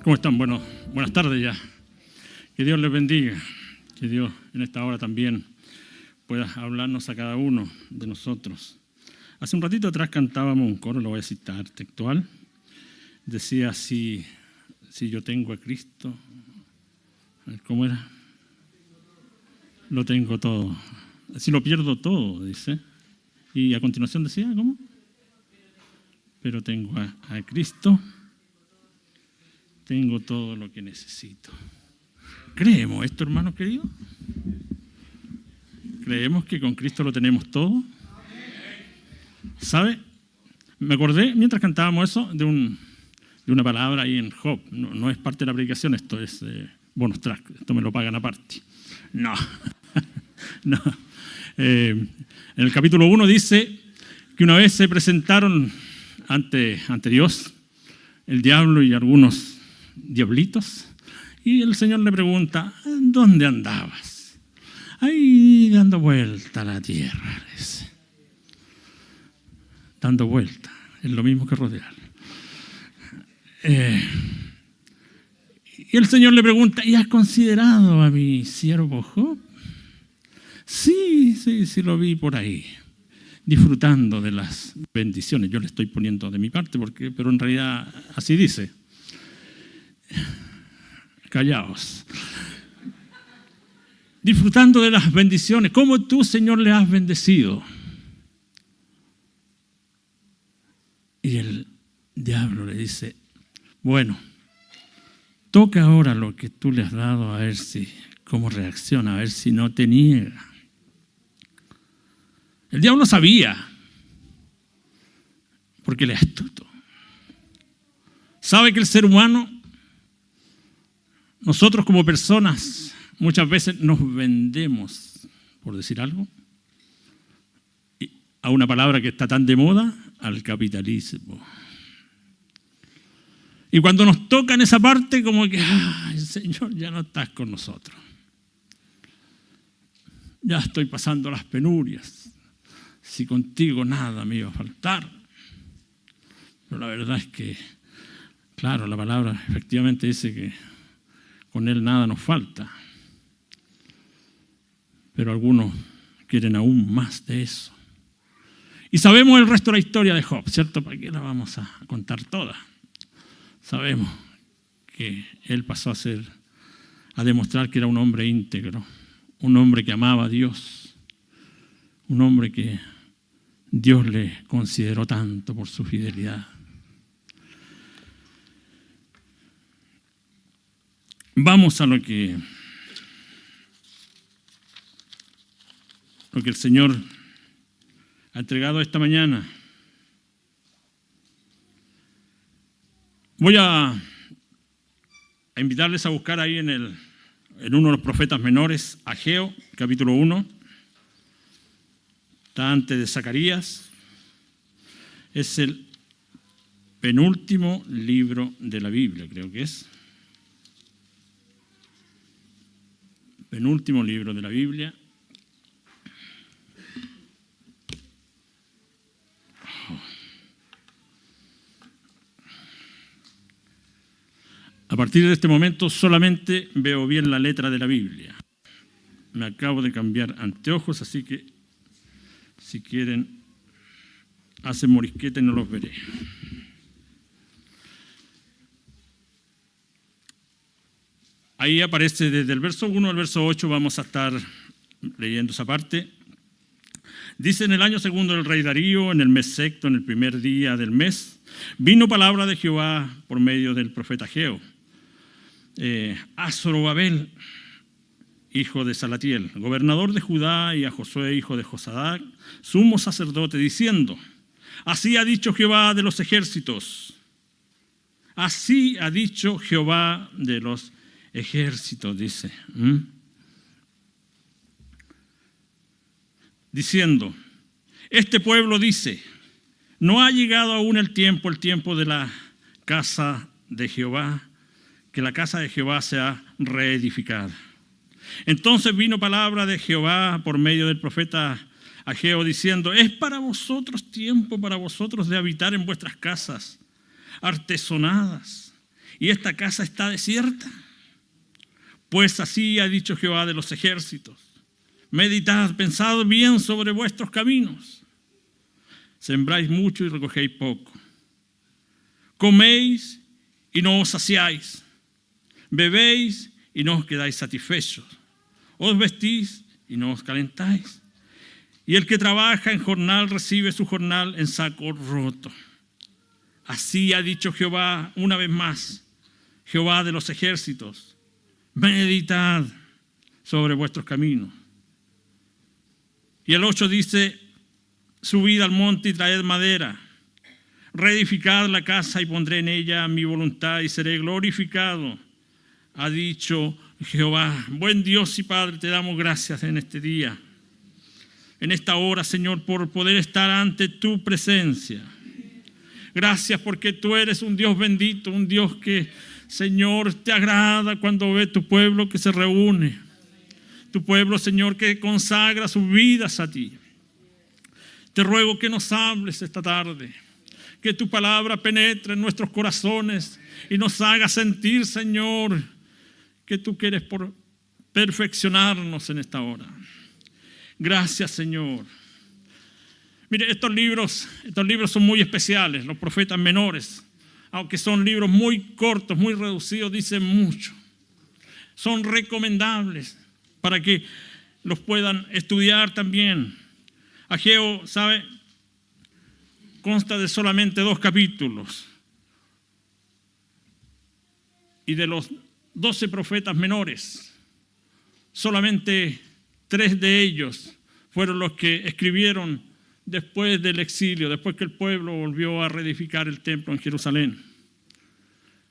¿Cómo están? Bueno, buenas tardes ya. Que Dios les bendiga. Que Dios en esta hora también pueda hablarnos a cada uno de nosotros. Hace un ratito atrás cantábamos un coro, lo voy a citar textual. Decía, si yo tengo a Cristo, ¿cómo era? Lo tengo todo. Si lo pierdo todo, dice. Y a continuación decía, ¿cómo? Pero tengo a Cristo, tengo todo lo que necesito. ¿Creemos esto, hermanos queridos? ¿Creemos que con Cristo lo tenemos todo? ¿Sabe? Me acordé, mientras cantábamos eso, de una palabra ahí en Job. No es parte de la predicación, esto es bonus track. Esto me lo pagan aparte. No. No. En el capítulo 1 dice que una vez se presentaron ante Dios el diablo y algunos diablitos, y el Señor le pregunta, ¿dónde andabas? Ahí dando vuelta a la tierra, dice. Dando vuelta, es lo mismo que rodear. Y el Señor le pregunta, ¿y has considerado a mi siervo Job? Sí, lo vi por ahí, disfrutando de las bendiciones. Yo le estoy poniendo de mi parte, pero en realidad así dice. Callaos. Disfrutando de las bendiciones. ¿Cómo tú, Señor, le has bendecido? Y el diablo le dice, bueno, toca ahora lo que tú le has dado, a ver cómo reacciona, a ver si no te niega. El diablo sabía, porque él es astuto. Sabe que el ser humano, nosotros como personas, muchas veces nos vendemos, por decir algo, a una palabra que está tan de moda, al capitalismo. Y cuando nos toca en esa parte, como que, Señor, ya no estás con nosotros. Ya estoy pasando las penurias. Si contigo nada me iba a faltar. Pero la verdad es que, claro, la palabra efectivamente dice que con Él nada nos falta. Pero algunos quieren aún más de eso. Y sabemos el resto de la historia de Job, ¿cierto? ¿Para qué la vamos a contar toda? Sabemos que él pasó a demostrar que era un hombre íntegro, un hombre que amaba a Dios, un hombre que Dios le consideró tanto por su fidelidad. Vamos a lo que el Señor ha entregado esta mañana. Voy a invitarles a buscar ahí en uno de los profetas menores, Ageo, capítulo 1. Está antes de Zacarías. Es el penúltimo libro de la Biblia, creo que es. Penúltimo libro de la Biblia. A partir de este momento solamente veo bien la letra de la Biblia. Me acabo de cambiar anteojos, así que si quieren, hacen morisqueta y no los veré. Ahí aparece desde el verso 1 al verso 8, vamos a estar leyendo esa parte. Dice, en el año segundo del rey Darío, en el mes sexto, en el primer día del mes, vino palabra de Jehová por medio del profeta Ageo. A Zorobabel, hijo de Salatiel, gobernador de Judá, y a Josué, hijo de Josadac, sumo sacerdote, diciendo, así ha dicho Jehová de los ejércitos, así ha dicho Jehová de los ejércitos, dice, diciendo, este pueblo dice, no ha llegado aún el tiempo de la casa de Jehová, que la casa de Jehová sea reedificada. Entonces vino palabra de Jehová por medio del profeta Ageo diciendo, es para vosotros tiempo, para vosotros de habitar en vuestras casas artesonadas y esta casa está desierta? Pues así ha dicho Jehová de los ejércitos: meditad, pensad bien sobre vuestros caminos. Sembráis mucho y recogéis poco. Coméis y no os saciáis. Bebéis y no os quedáis satisfechos. Os vestís y no os calentáis. Y el que trabaja en jornal recibe su jornal en saco roto. Así ha dicho Jehová una vez más, Jehová de los ejércitos: meditad sobre vuestros caminos. Y el 8 dice: subid al monte y traed madera, reedificad la casa y pondré en ella mi voluntad y seré glorificado, ha dicho Jehová. Buen Dios y Padre, te damos gracias en este día, en esta hora, Señor, por poder estar ante tu presencia. Gracias porque tú eres un Dios bendito, un Dios que, Señor, te agrada cuando ve tu pueblo que se reúne. Tu pueblo, Señor, que consagra sus vidas a ti. Te ruego que nos hables esta tarde, que tu palabra penetre en nuestros corazones y nos haga sentir, Señor, que tú quieres perfeccionarnos en esta hora. Gracias, Señor. Mire, estos libros son muy especiales, los profetas menores, aunque son libros muy cortos, muy reducidos, dicen mucho. Son recomendables para que los puedan estudiar también. Ageo, ¿sabe? Consta de solamente 2 capítulos. Y de los 12 profetas menores, solamente 3 de ellos fueron los que escribieron después del exilio, después que el pueblo volvió a reedificar el templo en Jerusalén.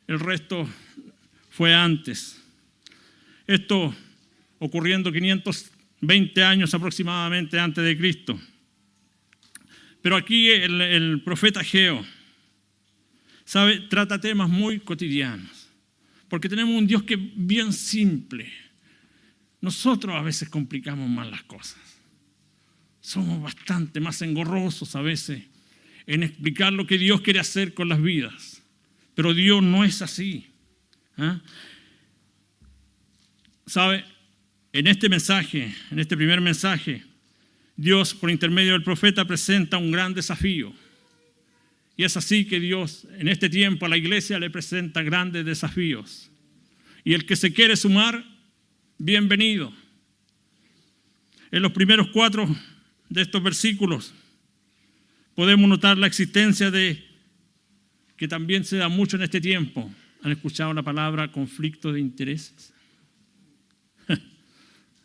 El resto fue antes. Esto ocurriendo 520 años aproximadamente antes de Cristo. Pero aquí el profeta Ageo, ¿sabe? Trata temas muy cotidianos, porque tenemos un Dios que es bien simple. Nosotros a veces complicamos más las cosas. Somos bastante más engorrosos a veces en explicar lo que Dios quiere hacer con las vidas. Pero Dios no es así. ¿Sabe? En este mensaje, en este primer mensaje, Dios, por intermedio del profeta, presenta un gran desafío. Y es así que Dios, en este tiempo, a la iglesia le presenta grandes desafíos. Y el que se quiere sumar, bienvenido. En los primeros 4 de estos versículos podemos notar la existencia de, que también se da mucho en este tiempo. ¿Han escuchado la palabra conflicto de intereses?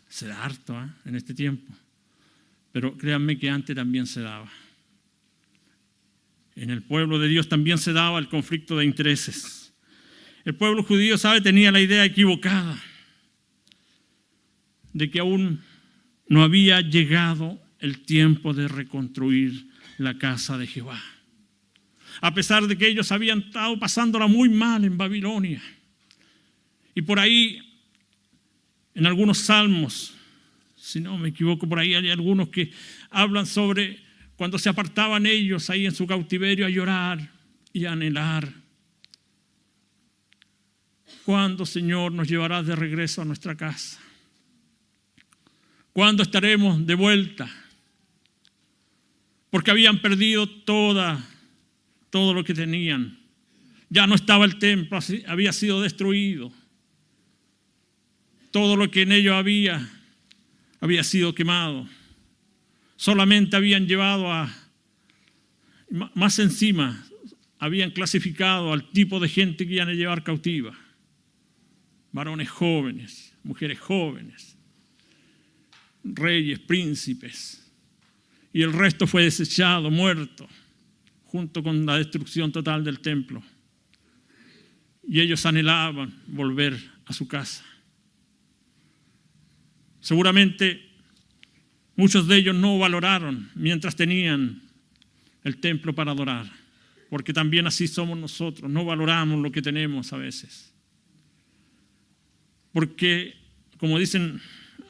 Se da harto en este tiempo. Pero créanme que antes también se daba. En el pueblo de Dios también se daba el conflicto de intereses. El pueblo judío, ¿sabe? Tenía la idea equivocada de que aún no había llegado el tiempo de reconstruir la casa de Jehová. A pesar de que ellos habían estado pasándola muy mal en Babilonia. Y por ahí, en algunos salmos, si no me equivoco, por ahí hay algunos que hablan sobre cuando se apartaban ellos ahí en su cautiverio a llorar y a anhelar. ¿Cuándo, Señor, nos llevarás de regreso a nuestra casa? ¿Cuándo estaremos de vuelta? Porque habían perdido todo lo que tenían. Ya no estaba el templo, había sido destruido. Todo lo que en ello había sido quemado. Solamente habían llevado más encima, habían clasificado al tipo de gente que iban a llevar cautiva. Varones jóvenes, mujeres jóvenes, reyes, príncipes. Y el resto fue desechado, muerto, junto con la destrucción total del templo. Y ellos anhelaban volver a su casa. Seguramente muchos de ellos no valoraron mientras tenían el templo para adorar, porque también así somos nosotros, no valoramos lo que tenemos a veces. Porque, como dicen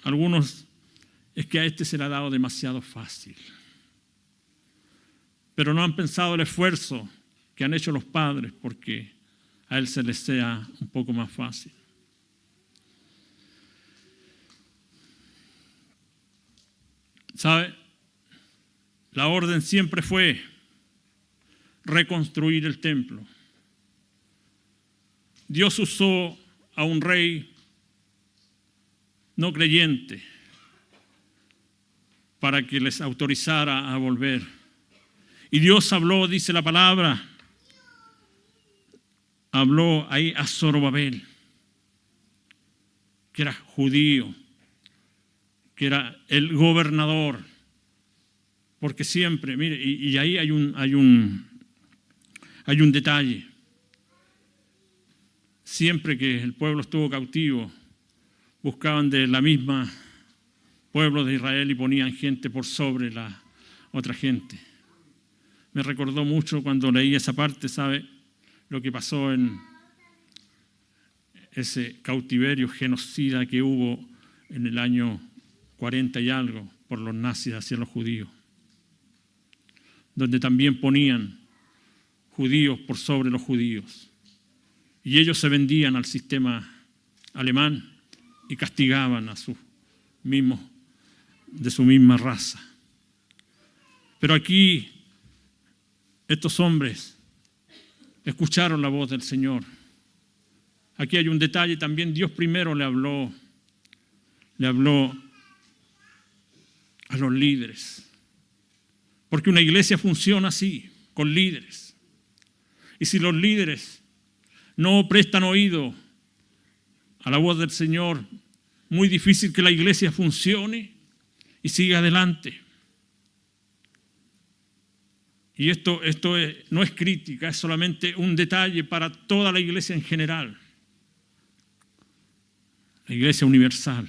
algunos, es que a este se le ha dado demasiado fácil. Pero no han pensado el esfuerzo que han hecho los padres porque a Él se les sea un poco más fácil. ¿Sabe? La orden siempre fue reconstruir el templo. Dios usó a un rey no creyente para que les autorizara a volver. Y Dios habló, dice la palabra, habló ahí a Zorobabel, que era judío, que era el gobernador, porque siempre, mire, y ahí hay un detalle. Siempre que el pueblo estuvo cautivo, buscaban de la misma pueblo de Israel y ponían gente por sobre la otra gente. Me recordó mucho cuando leí esa parte, ¿sabe? Lo que pasó en ese cautiverio genocida que hubo en el año 40 y algo por los nazis hacia los judíos, donde también ponían judíos por sobre los judíos. Y ellos se vendían al sistema alemán y castigaban a sus mismos, de su misma raza. Pero aquí estos hombres escucharon la voz del Señor. Aquí hay un detalle también. Dios primero le habló a los líderes. Porque una iglesia funciona así, con líderes. Y si los líderes no prestan oído a la voz del Señor, muy difícil que la iglesia funcione y siga adelante. Y esto no es crítica, es solamente un detalle para toda la iglesia en general. La iglesia universal.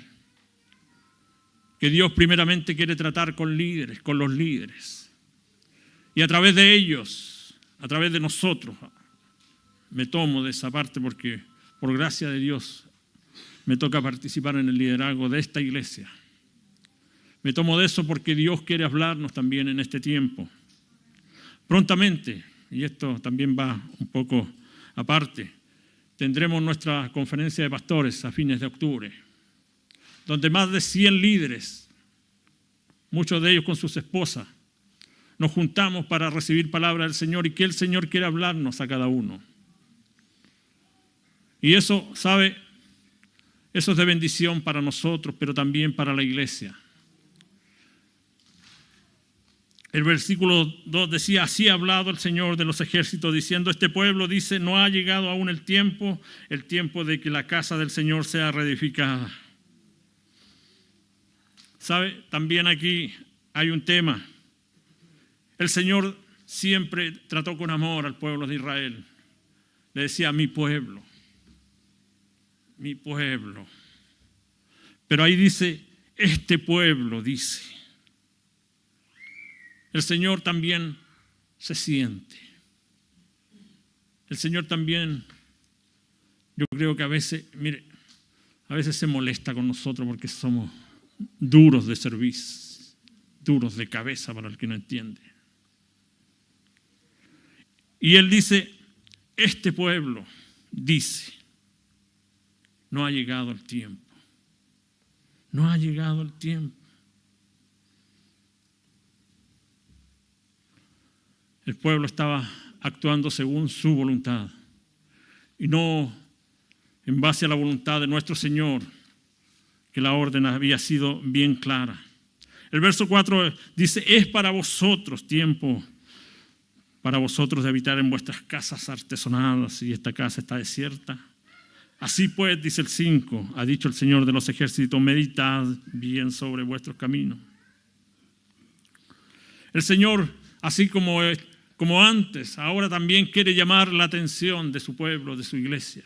Que Dios primeramente quiere tratar con líderes, con los líderes. Y a través de ellos, a través de nosotros, me tomo de esa parte porque por gracia de Dios me toca participar en el liderazgo de esta iglesia. Me tomo de eso porque Dios quiere hablarnos también en este tiempo. Prontamente, y esto también va un poco aparte, tendremos nuestra conferencia de pastores a fines de octubre, donde más de 100 líderes, muchos de ellos con sus esposas, nos juntamos para recibir palabra del Señor y que el Señor quiere hablarnos a cada uno. Y eso, ¿sabe? Eso es de bendición para nosotros, pero también para la iglesia. El versículo 2 decía, así ha hablado el Señor de los ejércitos, diciendo, este pueblo dice, no ha llegado aún el tiempo de que la casa del Señor sea reedificada. ¿Sabe? También aquí hay un tema. El Señor siempre trató con amor al pueblo de Israel. Le decía, mi pueblo. Mi pueblo. Pero ahí dice, este pueblo dice. El Señor también se siente. El Señor también, yo creo que a veces se molesta con nosotros porque somos duros de cerviz, duros de cabeza para el que no entiende. Y Él dice, este pueblo dice, no ha llegado el tiempo. No ha llegado el tiempo. El pueblo estaba actuando según su voluntad y no en base a la voluntad de nuestro Señor, que la orden había sido bien clara. El verso 4 dice, es para vosotros tiempo, para vosotros de habitar en vuestras casas artesonadas y esta casa está desierta. Así pues, dice el 5, ha dicho el Señor de los ejércitos, meditad bien sobre vuestros caminos. El Señor, así como antes, ahora también quiere llamar la atención de su pueblo, de su iglesia.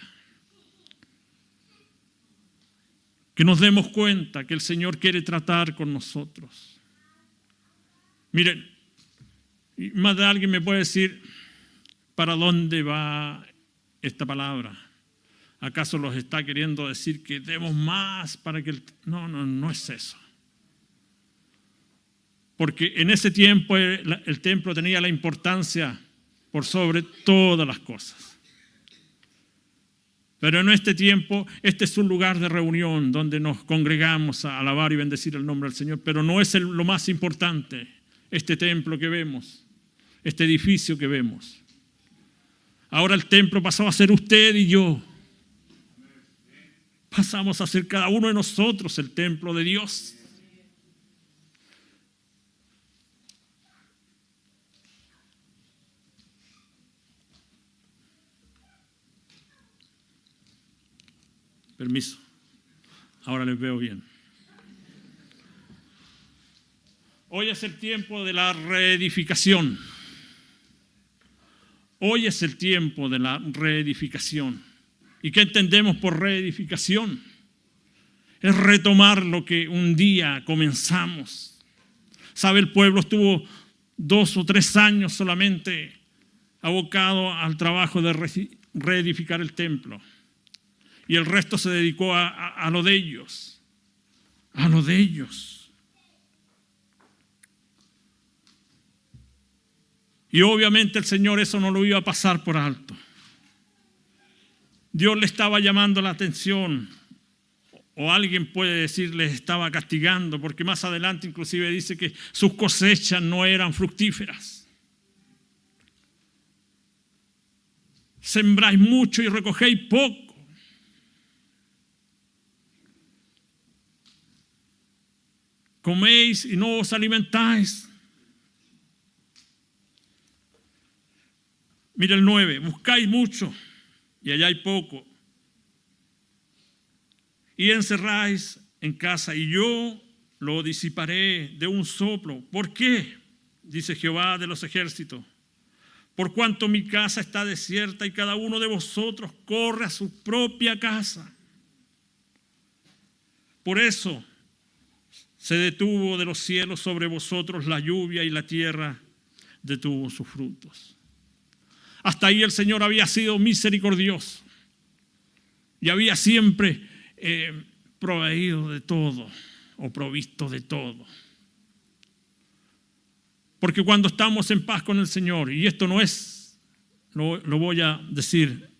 Que nos demos cuenta que el Señor quiere tratar con nosotros. Miren, más de alguien me puede decir, ¿para dónde va esta palabra? ¿Acaso los está queriendo decir que demos más para que No es eso. Porque en ese tiempo el templo tenía la importancia por sobre todas las cosas. Pero en este tiempo, este es un lugar de reunión donde nos congregamos a alabar y bendecir el nombre del Señor. Pero no es lo más importante, este templo que vemos, este edificio que vemos. Ahora el templo pasó a ser usted y yo. Pasamos a ser cada uno de nosotros el templo de Dios. Permiso. Ahora les veo bien. Hoy es el tiempo de la reedificación. Hoy es el tiempo de la reedificación. ¿Y qué entendemos por reedificación? Es retomar lo que un día comenzamos. ¿Sabe? El pueblo estuvo 2 o 3 años solamente abocado al trabajo de reedificar el templo. Y el resto se dedicó a lo de ellos. A lo de ellos. Y obviamente el Señor eso no lo iba a pasar por alto. Dios le estaba llamando la atención. O alguien puede decir le estaba castigando, porque más adelante inclusive dice que sus cosechas no eran fructíferas. Sembráis mucho y recogéis poco. Coméis y no os alimentáis. Mira el 9, buscáis mucho y allá hay poco. Y encerráis en casa y yo lo disiparé de un soplo. ¿Por qué? Dice Jehová de los ejércitos. Por cuanto mi casa está desierta y cada uno de vosotros corre a su propia casa. Por eso se detuvo de los cielos sobre vosotros la lluvia y la tierra detuvo sus frutos. Hasta ahí el Señor había sido misericordioso y había siempre proveído de todo o provisto de todo. Porque cuando estamos en paz con el Señor, y esto no es, lo voy a decir,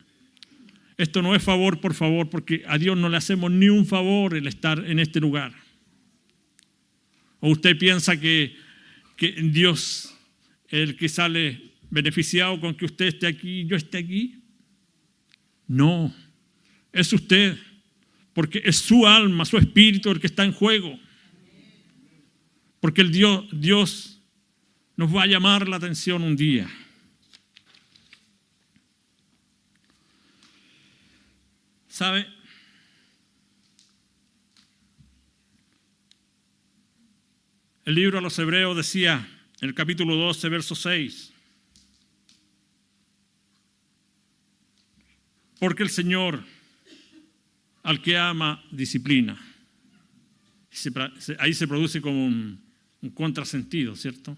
esto no es favor por favor, porque a Dios no le hacemos ni un favor el estar en este lugar. ¿O usted piensa que Dios es el que sale beneficiado con que usted esté aquí y yo esté aquí? No, es usted, porque es su alma, su espíritu el que está en juego. Porque el Dios nos va a llamar la atención un día. ¿Sabe? El libro a los Hebreos decía, en el capítulo 12, verso 6, porque el Señor al que ama disciplina. Ahí se produce como un contrasentido, ¿cierto?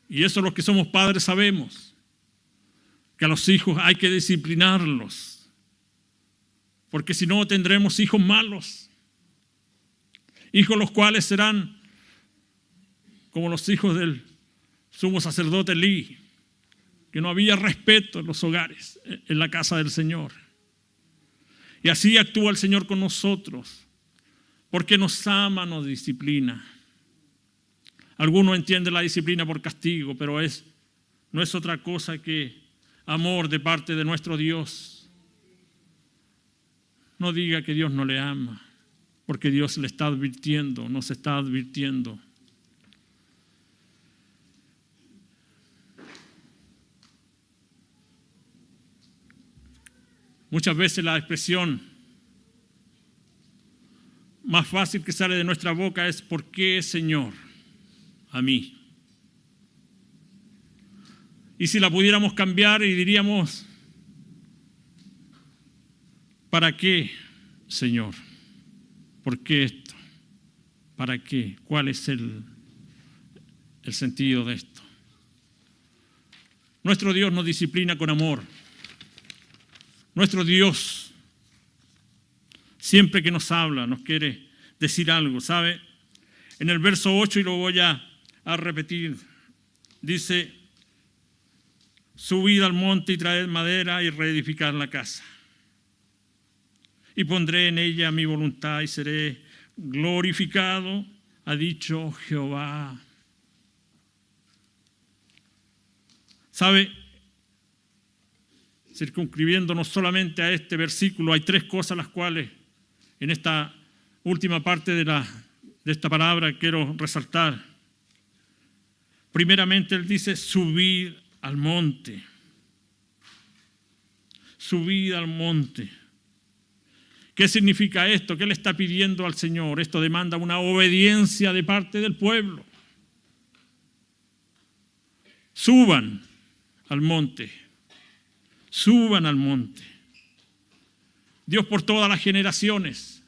Y eso los que somos padres sabemos, que a los hijos hay que disciplinarlos, porque si no tendremos hijos malos, hijos los cuales serán como los hijos del sumo sacerdote Elí, que no había respeto en los hogares, en la casa del Señor. Y así actúa el Señor con nosotros, porque nos ama, nos disciplina. Algunos entienden la disciplina por castigo, pero no es otra cosa que amor de parte de nuestro Dios. No diga que Dios no le ama, porque Dios le está advirtiendo, nos está advirtiendo. Muchas veces la expresión más fácil que sale de nuestra boca es ¿por qué, Señor, a mí? Y si la pudiéramos cambiar y diríamos ¿para qué, Señor? ¿Por qué esto? ¿Para qué? ¿Cuál es el sentido de esto? Nuestro Dios nos disciplina con amor. Nuestro Dios, siempre que nos habla, nos quiere decir algo, ¿sabe? En el verso 8, y lo voy a repetir, dice, subid al monte y traed madera y reedificad la casa. y pondré en ella mi voluntad y seré glorificado, ha dicho Jehová. ¿Sabe? Circunscribiéndonos solamente a este versículo, hay tres cosas las cuales en esta última parte de esta palabra quiero resaltar. Primeramente, él dice, subid al monte. Subid al monte. ¿Qué significa esto? ¿Qué le está pidiendo al Señor? Esto demanda una obediencia de parte del pueblo. Suban al monte. Suban al monte. Dios por todas las generaciones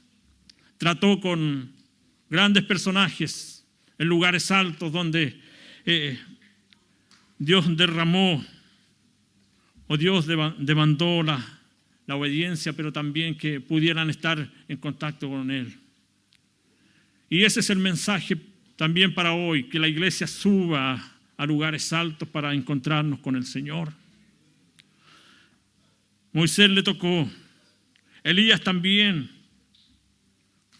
trató con grandes personajes en lugares altos donde Dios derramó o Dios demandó la obediencia, pero también que pudieran estar en contacto con Él. Y ese es el mensaje también para hoy, que la iglesia suba a lugares altos para encontrarnos con el Señor. Moisés le tocó, Elías también,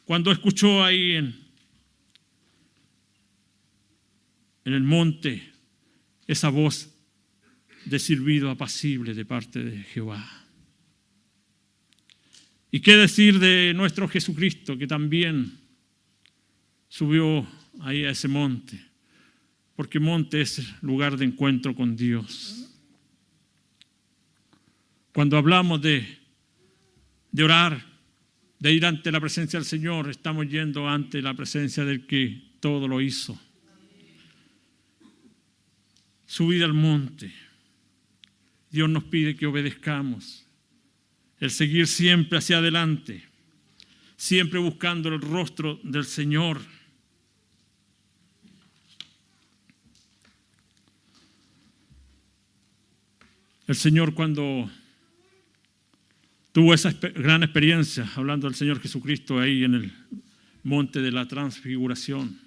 cuando escuchó ahí en el monte esa voz de silbido apacible de parte de Jehová. ¿Y qué decir de nuestro Jesucristo, que también subió ahí a ese monte? Porque monte es lugar de encuentro con Dios. Cuando hablamos de orar, de ir ante la presencia del Señor, estamos yendo ante la presencia del que todo lo hizo. Subir al monte. Dios nos pide que obedezcamos. El seguir siempre hacia adelante, siempre buscando el rostro del Señor. El Señor, cuando tuvo esa gran experiencia, hablando del Señor Jesucristo ahí en el monte de la transfiguración,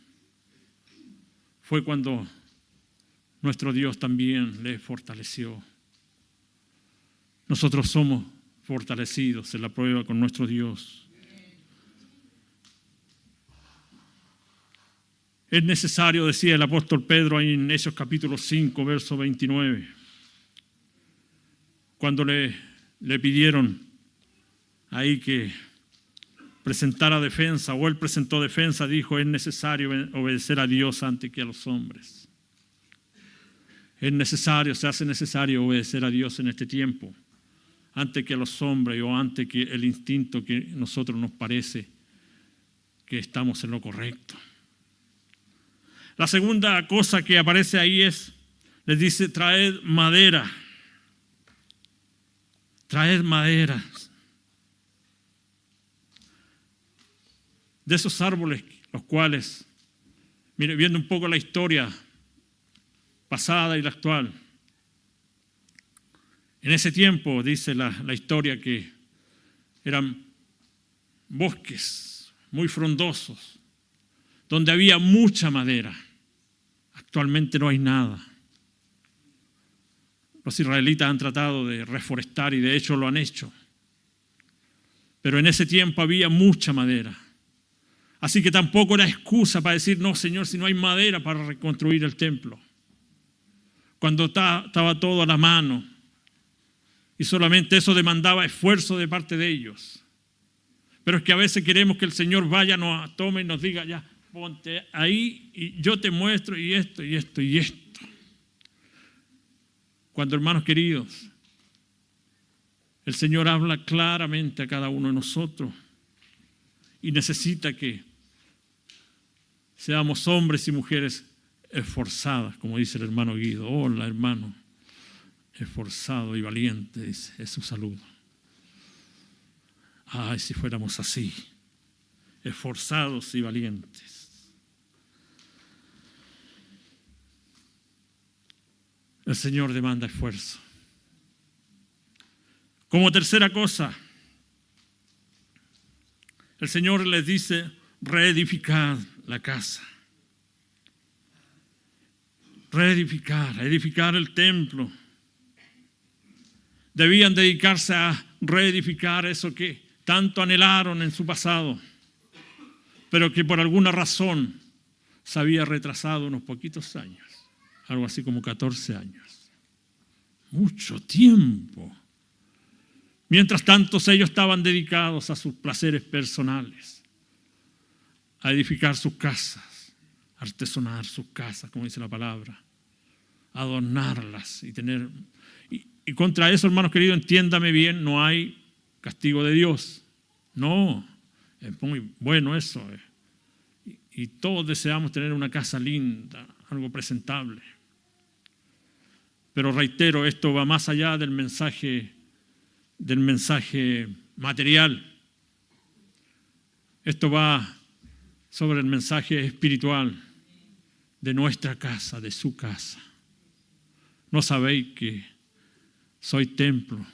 fue cuando nuestro Dios también le fortaleció. Nosotros somos fortalecidos en la prueba con nuestro Dios. Es necesario, decía el apóstol Pedro ahí en Hechos capítulo 5, verso 29, cuando le pidieron ahí que presentara defensa, o él presentó defensa, dijo, es necesario obedecer a Dios antes que a los hombres. Es necesario, se hace necesario obedecer a Dios en este tiempo, antes que a los hombres o antes que el instinto que a nosotros nos parece que estamos en lo correcto. La segunda cosa que aparece ahí es, les dice, traed madera. Traed madera. De esos árboles, los cuales, mire, viendo un poco la historia pasada y la actual, en ese tiempo, dice la historia, que eran bosques muy frondosos, donde había mucha madera. Actualmente no hay nada. Los israelitas han tratado de reforestar y de hecho lo han hecho. Pero en ese tiempo había mucha madera. Así que tampoco era excusa para decir, no, Señor, si no hay madera para reconstruir el templo. Cuando estaba todo a la mano. Y solamente eso demandaba esfuerzo de parte de ellos. Pero es que a veces queremos que el Señor vaya, nos tome y nos diga, ya, ponte ahí y yo te muestro y esto, y esto, y esto. Cuando, hermanos queridos, el Señor habla claramente a cada uno de nosotros y necesita que seamos hombres y mujeres esforzadas, como dice el hermano Guido. Hola, hermano. Esforzado y valiente, dice, es su saludo. Ay, si fuéramos así, esforzados y valientes. El Señor demanda esfuerzo. Como tercera cosa, el Señor les dice, reedificad la casa. Edificar el templo. Debían dedicarse a reedificar eso que tanto anhelaron en su pasado, pero que por alguna razón se había retrasado unos poquitos años, algo así como 14 años. Mucho tiempo. Mientras tanto, ellos estaban dedicados a sus placeres personales, a edificar sus casas, a artesonar sus casas, como dice la palabra, a adornarlas y tener... Y contra eso, hermanos queridos, entiéndame bien, no hay castigo de Dios. No, es muy bueno eso. Y todos deseamos tener una casa linda, algo presentable. Pero reitero, esto va más allá del mensaje material. Esto va sobre el mensaje espiritual de nuestra casa, de su casa. ¿No sabéis que soy templo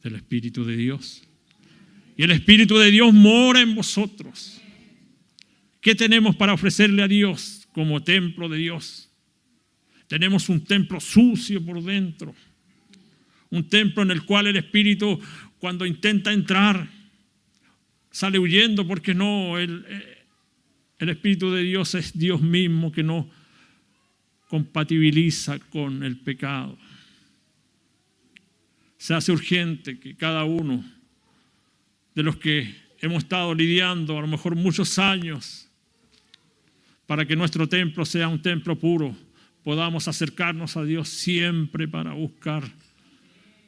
del Espíritu de Dios? Y el Espíritu de Dios mora en vosotros. ¿Qué tenemos para ofrecerle a Dios como templo de Dios? Tenemos un templo sucio por dentro. Un templo en el cual el Espíritu, cuando intenta entrar, sale huyendo porque no, el Espíritu de Dios es Dios mismo que no compatibiliza con el pecado. Se hace urgente que cada uno de los que hemos estado lidiando a lo mejor muchos años para que nuestro templo sea un templo puro, podamos acercarnos a Dios siempre para buscar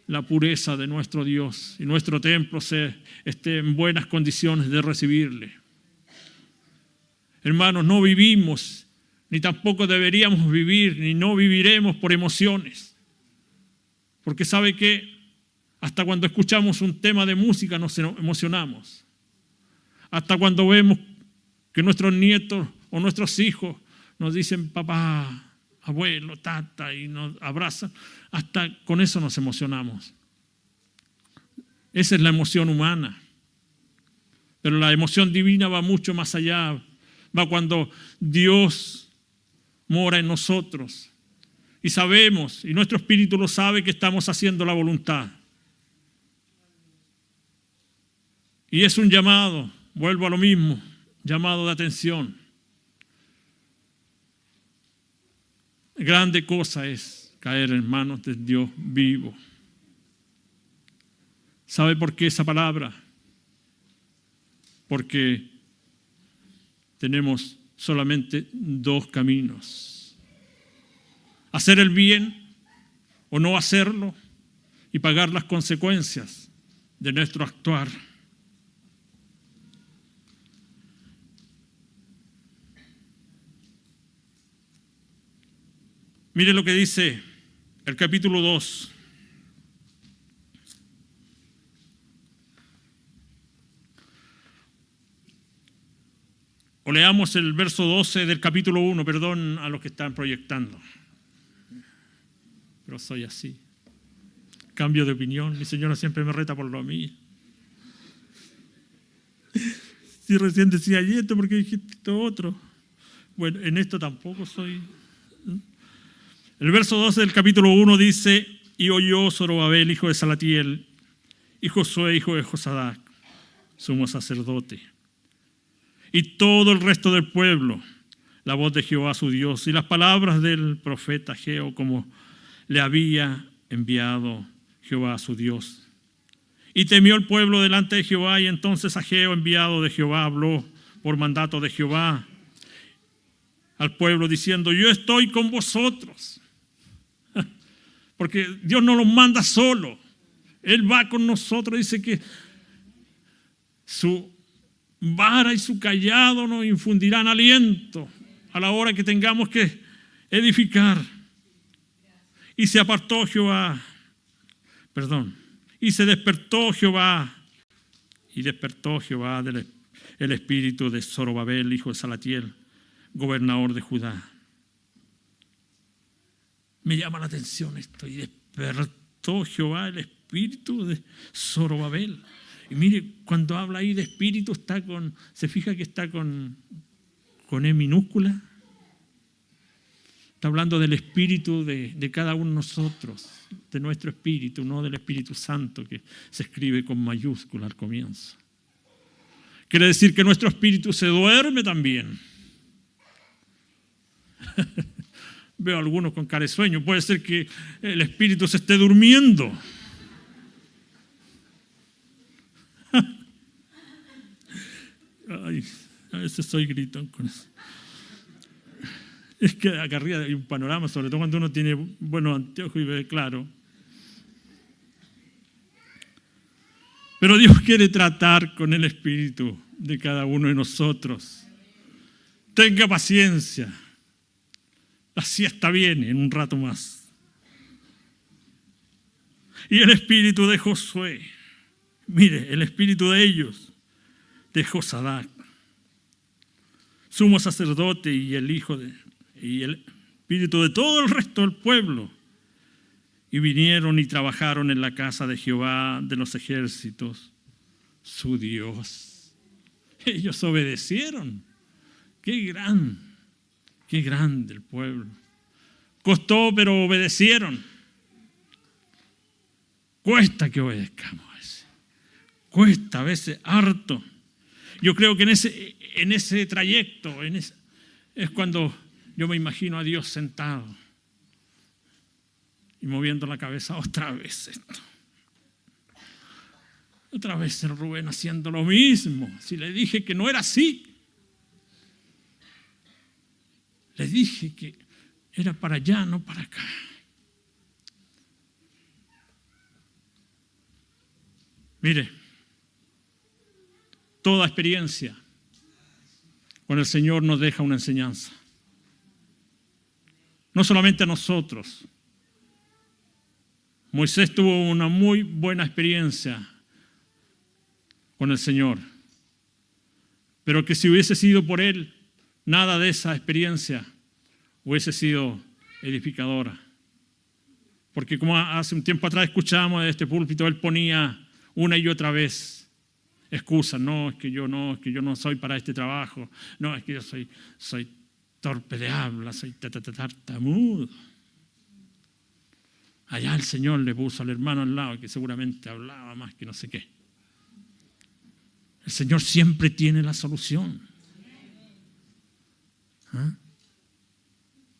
la pureza de nuestro Dios y nuestro templo esté en buenas condiciones de recibirle. Hermanos, no vivimos, ni tampoco deberíamos vivir, ni no viviremos por emociones. Porque ¿sabe qué? Hasta cuando escuchamos un tema de música nos emocionamos. Hasta cuando vemos que nuestros nietos o nuestros hijos nos dicen papá, abuelo, tata, y nos abrazan, hasta con eso nos emocionamos. Esa es la emoción humana. Pero la emoción divina va mucho más allá. Va cuando Dios mora en nosotros. Y sabemos, y nuestro espíritu lo sabe, que estamos haciendo la voluntad. Y es un llamado, vuelvo a lo mismo, llamado de atención. Grande cosa es caer en manos de Dios vivo. ¿Sabe por qué esa palabra? Porque tenemos solamente dos caminos: hacer el bien o no hacerlo y pagar las consecuencias de nuestro actuar. Mire lo que dice el capítulo 2. O leamos el verso 12 del capítulo 1, perdón a los que están proyectando. Pero soy así. Cambio de opinión. Mi señora siempre me reta por lo mío. Si recién decía y esto, ¿por qué dijiste esto otro? Bueno, en esto tampoco soy. El verso 12 del capítulo 1 dice: y oyó Zorobabel, hijo de Salatiel, y Josué, hijo de Josadac, sumo sacerdote, y todo el resto del pueblo, la voz de Jehová su Dios, y las palabras del profeta Ageo, como le había enviado Jehová su Dios. Y temió el pueblo delante de Jehová, y entonces Ageo, enviado de Jehová, habló por mandato de Jehová al pueblo, diciendo: yo estoy con vosotros. Porque Dios no los manda solo. Él va con nosotros. Dice que su vara y su cayado nos infundirán aliento a la hora que tengamos que edificar. Y se apartó Jehová. Y se despertó Jehová. Y despertó Jehová el espíritu de Zorobabel, hijo de Salatiel, gobernador de Judá. Me llama la atención esto. Y despertó Jehová el espíritu de Zorobabel. Y mire, cuando habla ahí de espíritu, se fija que está con E minúscula. Está hablando del espíritu de cada uno de nosotros, de nuestro espíritu, no del Espíritu Santo que se escribe con mayúscula al comienzo. Quiere decir que nuestro espíritu se duerme también. Veo a algunos con cara de sueño. Puede ser que el espíritu se esté durmiendo. Ay, a veces soy gritón con eso. Es que acá arriba hay un panorama, sobre todo cuando uno tiene buenos anteojos y ve claro. Pero Dios quiere tratar con el espíritu de cada uno de nosotros. Tenga paciencia. La siesta viene en un rato más. Y el espíritu de Josué, mire, el espíritu de ellos, de Josadac, sumo sacerdote y el espíritu de todo el resto del pueblo, y vinieron y trabajaron en la casa de Jehová de los ejércitos, su Dios. Ellos obedecieron. Qué grande el pueblo. Costó, pero obedecieron. Cuesta que obedezcamos a veces. Cuesta a veces harto. Yo creo que en ese trayecto es cuando yo me imagino a Dios sentado y moviendo la cabeza otra vez esto. Otra vez el Rubén haciendo lo mismo. Si le dije que no era así. Le dije que era para allá, no para acá. Mire, toda experiencia con el Señor nos deja una enseñanza. No solamente a nosotros. Moisés tuvo una muy buena experiencia con el Señor, pero que si hubiese sido por él, nada de esa experiencia hubiese sido edificadora. Porque como hace un tiempo atrás escuchábamos de este púlpito, él ponía una y otra vez excusas. No, es que yo no soy para este trabajo. No, es que yo soy torpe de habla, soy tartamudo. Allá el Señor le puso al hermano al lado que seguramente hablaba más que no sé qué. El Señor siempre tiene la solución. ¿Ah?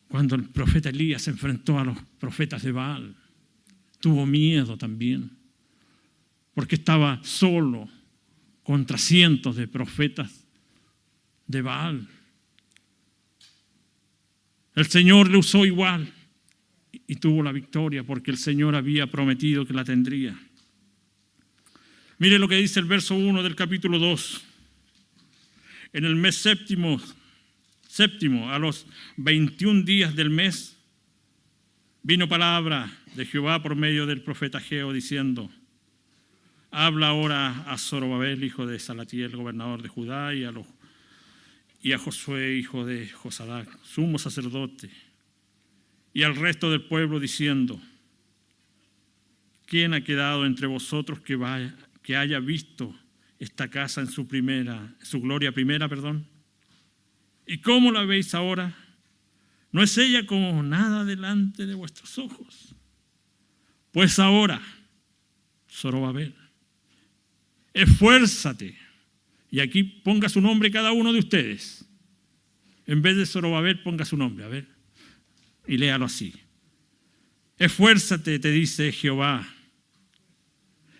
Cuando el profeta Elías se enfrentó a los profetas de Baal, tuvo miedo también, porque estaba solo contra cientos de profetas de Baal. El Señor le usó igual y tuvo la victoria porque el Señor había prometido que la tendría. Mire lo que dice el verso 1 del capítulo 2. En el mes séptimo, a los 21 días del mes, vino palabra de Jehová por medio del profeta Ageo diciendo: habla ahora a Zorobabel, hijo de Salatiel, gobernador de Judá, y a Josué, hijo de Josadac, sumo sacerdote, y al resto del pueblo diciendo: ¿quién ha quedado entre vosotros que haya visto esta casa en su gloria primera? ¿Y cómo la veis ahora? ¿No es ella como nada delante de vuestros ojos? Pues ahora, Zorobabel, esfuérzate. Y aquí ponga su nombre cada uno de ustedes. En vez de Zorobabel, ponga su nombre, a ver. Y léalo así. Esfuérzate, te dice Jehová.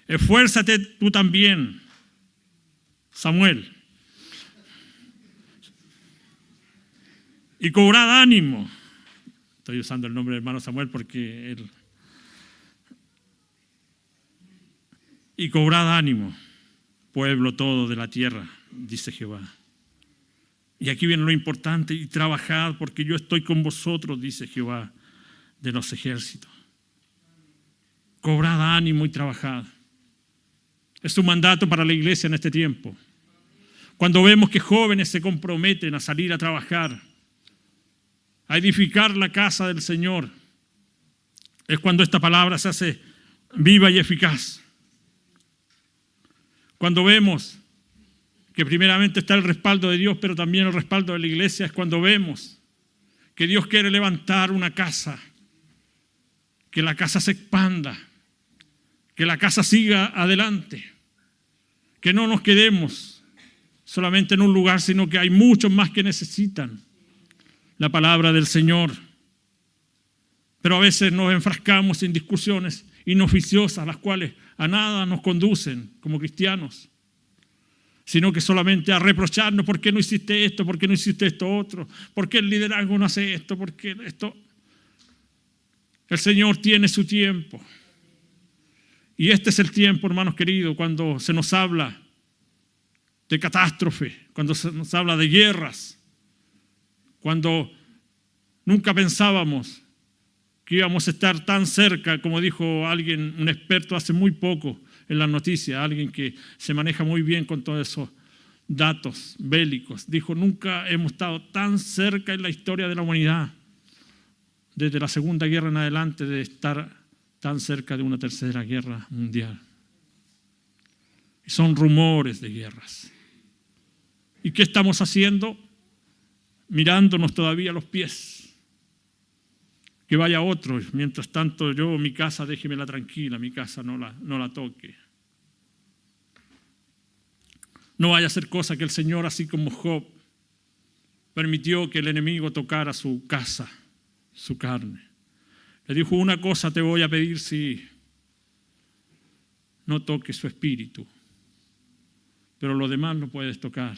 Esfuérzate tú también, Samuel. Y cobrad ánimo. Estoy usando el nombre del hermano Samuel porque él. Y cobrad ánimo, pueblo todo de la tierra, dice Jehová. Y aquí viene lo importante: y trabajad porque yo estoy con vosotros, dice Jehová de los ejércitos. Cobrad ánimo y trabajad. Es un mandato para la iglesia en este tiempo. Cuando vemos que jóvenes se comprometen a salir a trabajar, a edificar la casa del Señor, es cuando esta palabra se hace viva y eficaz. Cuando vemos que primeramente está el respaldo de Dios, pero también el respaldo de la iglesia, es cuando vemos que Dios quiere levantar una casa que la casa se expanda, que la casa siga adelante, que no nos quedemos solamente en un lugar, sino que hay muchos más que necesitan la palabra del Señor. Pero a veces nos enfrascamos en discusiones inoficiosas, las cuales a nada nos conducen como cristianos, sino que solamente a reprocharnos: ¿por qué no hiciste esto? ¿Por qué no hiciste esto otro? ¿Por qué el liderazgo no hace esto? ¿Por qué esto? El Señor tiene su tiempo. Y este es el tiempo, hermanos queridos, cuando se nos habla de catástrofe, cuando se nos habla de guerras, cuando nunca pensábamos que íbamos a estar tan cerca, como dijo alguien, un experto hace muy poco en las noticias, alguien que se maneja muy bien con todos esos datos bélicos. Dijo: nunca hemos estado tan cerca en la historia de la humanidad, desde la Segunda Guerra en adelante, de estar tan cerca de una tercera guerra mundial. Y son rumores de guerras. ¿Y qué estamos haciendo? Mirándonos todavía los pies. Que vaya otro. Mientras tanto, yo, mi casa, déjemela tranquila, mi casa no la toque. No vaya a ser cosa que el Señor, así como Job, permitió que el enemigo tocara su casa, su carne. Le dijo: una cosa te voy a pedir, si no toques su espíritu, pero lo demás no puedes tocar.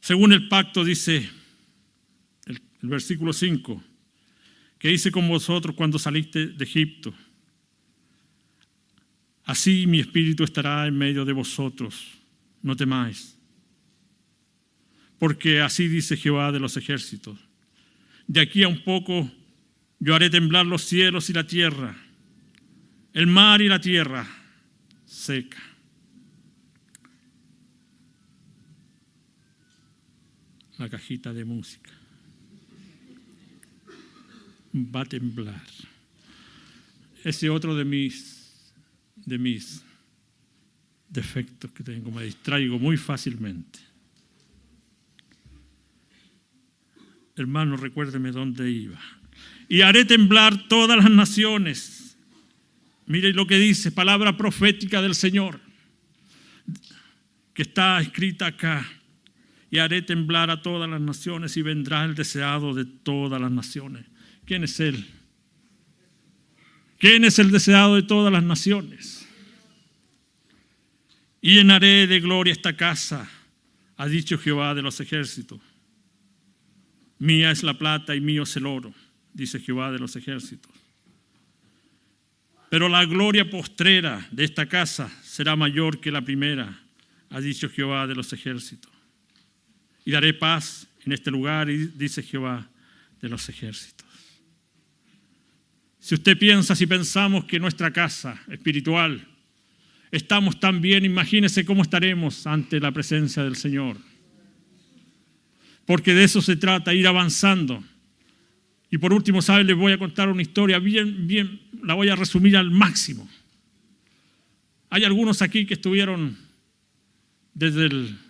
Según el pacto, dice el versículo 5, que hice con vosotros cuando saliste de Egipto, así mi espíritu estará en medio de vosotros, no temáis. Porque así dice Jehová de los ejércitos: de aquí a un poco yo haré temblar los cielos y la tierra, el mar y la tierra seca. La cajita de música va a temblar. Ese otro de mis defectos que tengo, me distraigo muy fácilmente. Hermano, recuérdeme dónde iba. Y haré temblar todas las naciones. Mire lo que dice, palabra profética del Señor, que está escrita acá. Y haré temblar a todas las naciones, y vendrá el deseado de todas las naciones. ¿Quién es Él? ¿Quién es el deseado de todas las naciones? Y llenaré de gloria esta casa, ha dicho Jehová de los ejércitos. Mía es la plata y mío es el oro, dice Jehová de los ejércitos. Pero la gloria postrera de esta casa será mayor que la primera, ha dicho Jehová de los ejércitos. Y daré paz en este lugar, dice Jehová de los ejércitos. Si pensamos que nuestra casa espiritual estamos tan bien, imagínese cómo estaremos ante la presencia del Señor. Porque de eso se trata, ir avanzando. Y por último, ¿saben? Les voy a contar una historia bien, la voy a resumir al máximo. Hay algunos aquí que estuvieron desde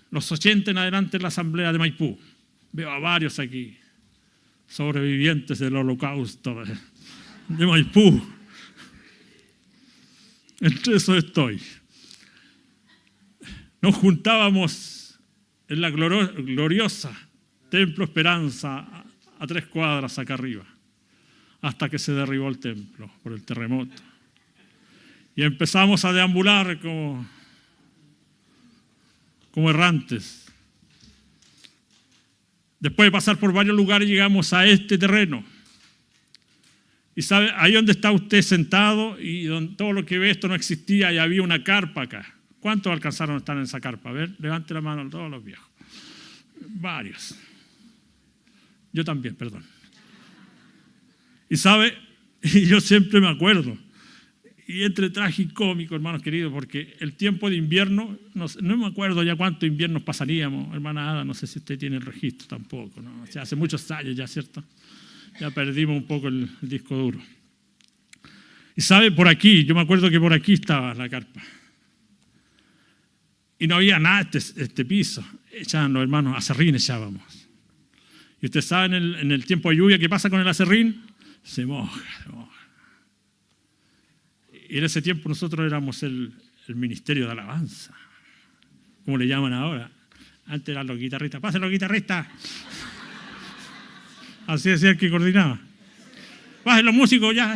los 80 en adelante en la asamblea de Maipú. Veo a varios aquí, sobrevivientes del holocausto de Maipú. Entre eso estoy. Nos juntábamos en la gloriosa Templo Esperanza a 3 cuadras acá arriba, hasta que se derribó el templo por el terremoto. Y empezamos a deambular como errantes. Después de pasar por varios lugares, llegamos a este terreno. Y sabe, ahí donde está usted sentado y donde todo lo que ve esto no existía, y había una carpa acá. ¿Cuántos alcanzaron a estar en esa carpa? A ver, levante la mano a todos los viejos. Varios. Yo también, perdón. Y sabe, y yo siempre me acuerdo, y entre tragicómico, hermanos queridos, porque el tiempo de invierno, no me acuerdo ya cuántos inviernos pasaríamos, hermana Ada, no sé si usted tiene el registro tampoco, ¿no? O sea, hace muchos años ya, ¿cierto? Ya perdimos un poco el disco duro. Y sabe, por aquí, yo me acuerdo que por aquí estaba la carpa. Y no había nada este piso. Echaban los hermanos, aserrín echábamos. Y Y usted sabe en el tiempo de lluvia, ¿qué pasa con el aserrín? Se moja, se moja. Y en ese tiempo nosotros éramos el ministerio de alabanza, como le llaman ahora. Antes eran los guitarristas. ¡Pasen los guitarristas! Así decía el que coordinaba. ¡Pasen los músicos! Ya.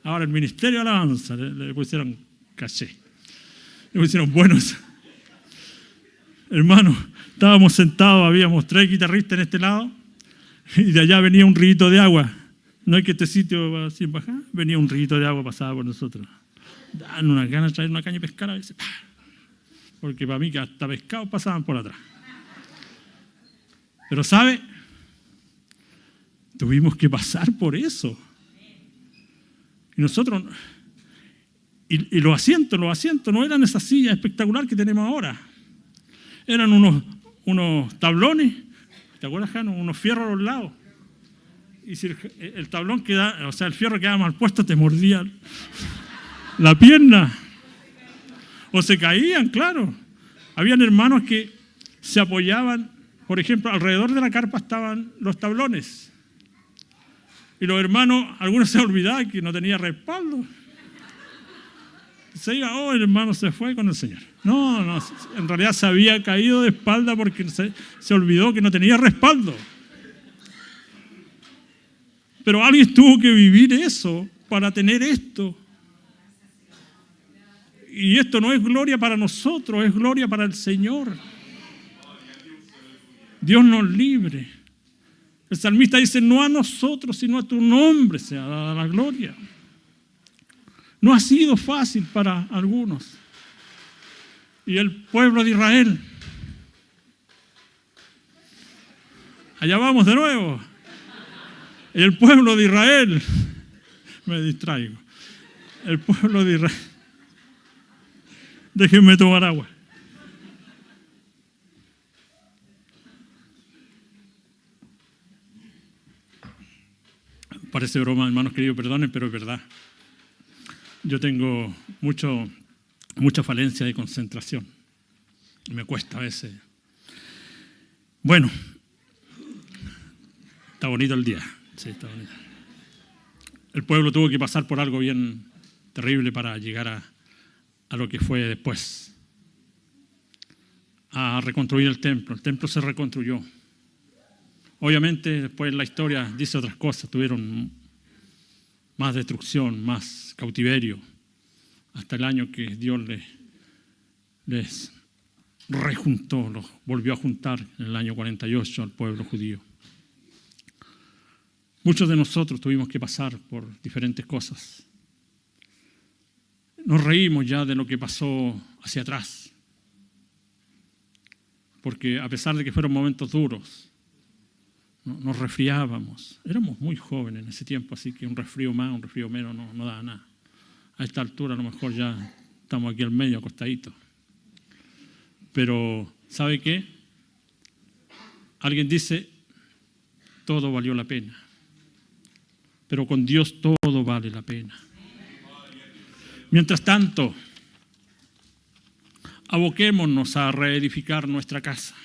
Ahora el ministerio de alabanza le pusieron caché. Le pusieron buenos. Hermano, estábamos sentados, habíamos 3 guitarristas en este lado y de allá venía un rito de agua. No es que este sitio va sin bajar, venía un rito de agua pasaba por nosotros. Dan unas ganas de traer una caña y pescar a veces. Porque para mí que hasta pescados pasaban por atrás. Pero ¿sabe? Tuvimos que pasar por eso. Y nosotros, y los asientos no eran esas sillas espectaculares que tenemos ahora. Eran unos tablones, ¿te acuerdas, Jano? Unos fierros a los lados. Y si el tablón quedaba, o sea, el fierro quedaba mal puesto, te mordía la pierna. O se caían, claro. Habían hermanos que se apoyaban, por ejemplo, alrededor de la carpa estaban los tablones. Y los hermanos, algunos se olvidaban que no tenía respaldo. Se iba, el hermano se fue con el Señor. No, en realidad se había caído de espalda porque se olvidó que no tenía respaldo. Pero alguien tuvo que vivir eso para tener esto. Y esto no es gloria para nosotros, es gloria para el Señor. Dios nos libre. El salmista dice, no a nosotros, sino a tu nombre sea dada la gloria. No ha sido fácil para algunos. Y el pueblo de Israel, allá vamos de nuevo. El pueblo de Israel, me distraigo. El pueblo de Israel, déjenme tomar agua. Parece broma, hermanos queridos, perdonen, pero es verdad. Yo tengo mucha falencia de concentración. Me cuesta a veces. Bueno, está bonito el día. Sí, está bonito. El pueblo tuvo que pasar por algo bien terrible para llegar a lo que fue después. A reconstruir el templo. El templo se reconstruyó. Obviamente, después la historia dice otras cosas. Tuvieron más destrucción, más cautiverio, hasta el año que Dios les rejuntó, los volvió a juntar en el año 48 al pueblo judío. Muchos de nosotros tuvimos que pasar por diferentes cosas. Nos reímos ya de lo que pasó hacia atrás, porque a pesar de que fueron momentos duros, nos resfriábamos. Éramos muy jóvenes en ese tiempo, así que un resfrío más, un resfrío menos no daba nada. A esta altura a lo mejor ya estamos aquí al medio, acostaditos. Pero, ¿sabe qué? Alguien dice, todo valió la pena. Pero con Dios todo vale la pena. Mientras tanto, aboquémonos a reedificar nuestra casa.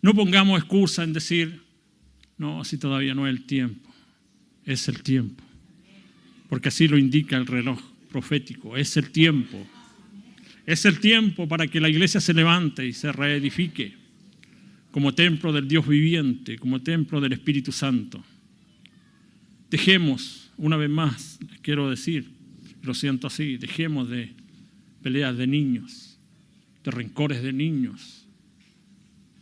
No pongamos excusa en decir, no, si todavía no es el tiempo. Es el tiempo. Porque así lo indica el reloj profético. Es el tiempo. Es el tiempo para que la iglesia se levante y se reedifique como templo del Dios viviente, como templo del Espíritu Santo. Dejemos, una vez más, les quiero decir, lo siento así, dejemos de peleas de niños, de rencores de niños,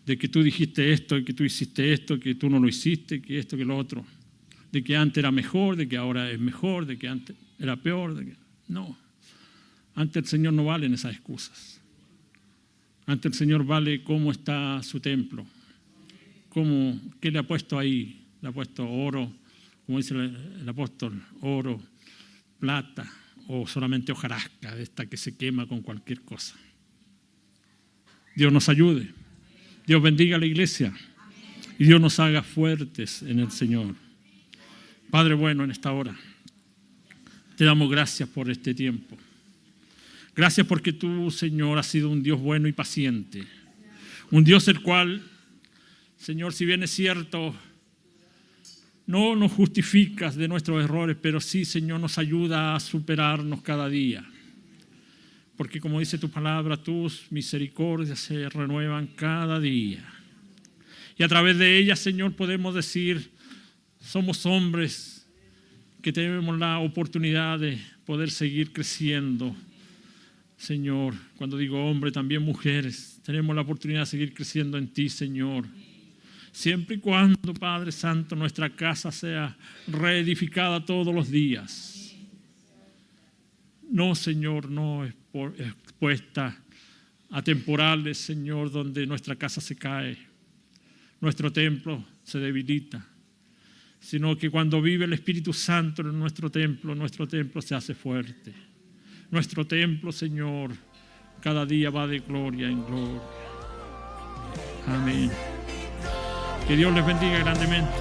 de que tú dijiste esto, que tú hiciste esto, que tú no lo hiciste, que esto, que lo otro, de que antes era mejor, de que ahora es mejor, de que antes era peor. No, ante el Señor no valen esas excusas. Ante el Señor vale cómo está su templo, qué le ha puesto ahí. Le ha puesto oro, como dice el apóstol, oro, plata o solamente hojarasca, de esta que se quema con cualquier cosa. Dios nos ayude. Dios bendiga a la iglesia y Dios nos haga fuertes en el Señor. Padre bueno, en esta hora te damos gracias por este tiempo. Gracias porque tú, Señor, has sido un Dios bueno y paciente. Un Dios el cual Señor, si bien es cierto, no nos justificas de nuestros errores, pero sí, Señor, nos ayuda a superarnos cada día. Porque como dice tu palabra, tus misericordias se renuevan cada día. Y a través de ellas, Señor, podemos decir, somos hombres que tenemos la oportunidad de poder seguir creciendo. Señor, cuando digo hombre, también mujeres, tenemos la oportunidad de seguir creciendo en ti, Señor. Siempre y cuando, Padre Santo, nuestra casa sea reedificada todos los días. No, Señor, no expuesta a temporales, Señor, donde nuestra casa se cae, nuestro templo se debilita, sino que cuando vive el Espíritu Santo en nuestro templo se hace fuerte. Nuestro templo, Señor, cada día va de gloria en gloria. Amén. Que Dios les bendiga grandemente.